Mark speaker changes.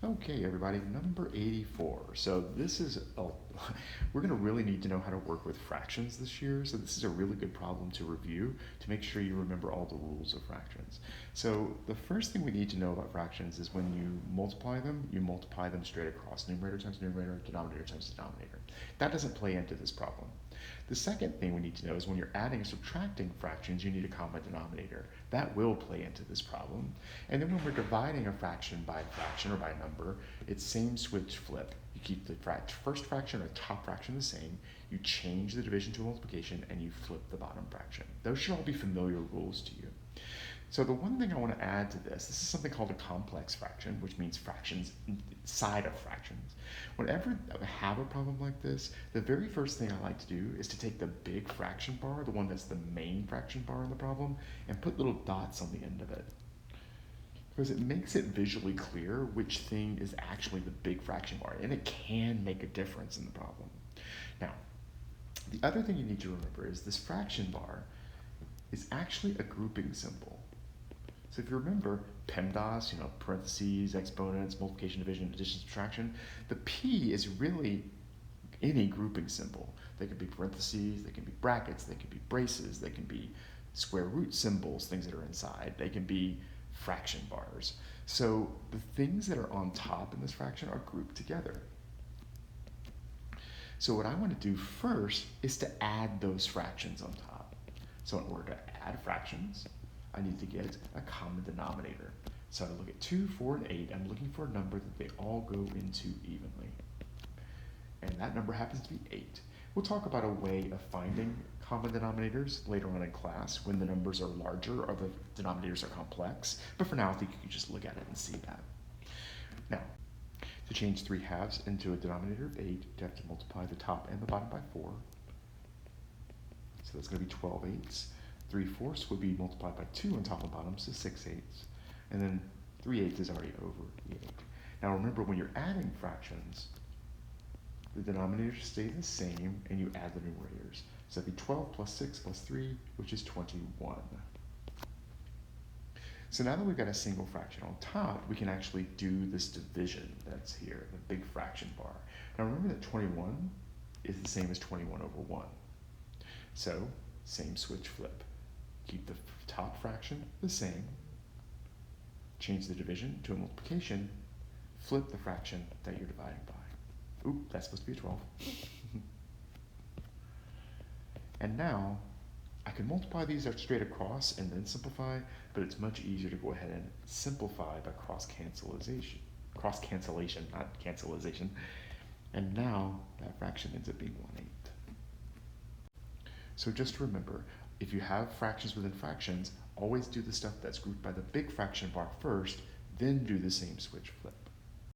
Speaker 1: Okay, everybody, number 84. So this is, we're going to really need to know how to work with fractions this year. So this is a really good problem to review to make sure you remember all the rules of fractions. So the first thing we need to know about fractions is when you multiply them straight across, numerator times numerator, denominator times denominator. That doesn't play into this problem. The second thing we need to know is when you're adding or subtracting fractions, you need a common denominator. That will play into this problem. And then when we're dividing a fraction by a fraction or by a number, it's same switch flip. You keep the first fraction or top fraction the same, you change the division to a multiplication, and you flip the bottom fraction. Those should all be familiar rules to you. So the one thing I want to add to this is something called a complex fraction, which means fractions inside of fractions. Whenever I have a problem like this, the very first thing I like to do is to take the big fraction bar, the one that's the main fraction bar in the problem, and put little dots on the end of it. Because it makes it visually clear which thing is actually the big fraction bar, and it can make a difference in the problem. Now, the other thing you need to remember is this fraction bar is actually a grouping symbol. So if you remember PEMDAS, parentheses, exponents, multiplication, division, addition, subtraction, the P is really any grouping symbol. They can be parentheses, they can be brackets, they can be braces, they can be square root symbols, things that are inside. They can be fraction bars. So the things that are on top in this fraction are grouped together. So what I want to do first is to add those fractions on top. So in order to add fractions, I need to get a common denominator. So to look at 2, 4, and 8, I'm looking for a number that they all go into evenly. And that number happens to be 8. We'll talk about a way of finding common denominators later on in class when the numbers are larger or the denominators are complex. But for now, I think you can just look at it and see that. Now, to change 3 halves into a denominator of 8, you have to multiply the top and the bottom by 4. So that's going to be 12 eighths. 3/4 would be multiplied by 2 on top and bottom, so 6 eighths. And then 3 eighths is already over the 8. Now remember, when you're adding fractions, the denominators stay the same and you add the numerators. So that'd be 12 plus 6 plus 3, which is 21. So now that we've got a single fraction on top, we can actually do this division that's here, the big fraction bar. Now remember that 21 is the same as 21 over 1. So, same switch flip. Keep the top fraction the same, change the division to a multiplication, flip the fraction that you're dividing by. Oop, that's supposed to be a 12. And now, I can multiply these straight across and then simplify, but it's much easier to go ahead and simplify by cross-cancellation, not cancellation. And now, that fraction ends up being 1/8. So just remember, if you have fractions within fractions, always do the stuff that's grouped by the big fraction bar first, then do the same switch flip.